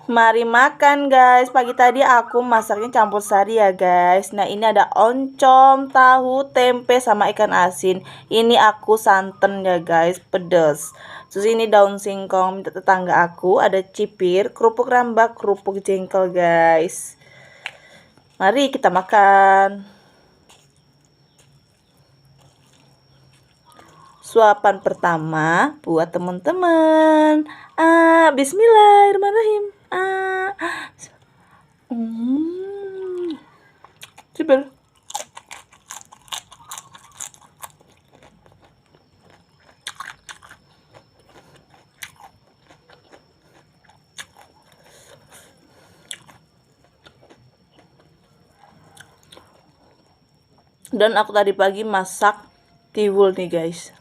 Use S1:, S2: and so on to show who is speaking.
S1: Mari makan guys. Pagi tadi aku masaknya campur sari ya guys. Nah ini ada oncom, tahu, tempe, sama ikan asin. Ini aku santan ya guys, pedas. Terus ini daun singkong minta tetangga aku. Ada cipir, kerupuk rambak, kerupuk jengkol guys. Mari kita makan. Suapan pertama buat teman-teman. Bismillahirrahmanirrahim. Cipir. Dan aku tadi pagi masak tiwul nih guys.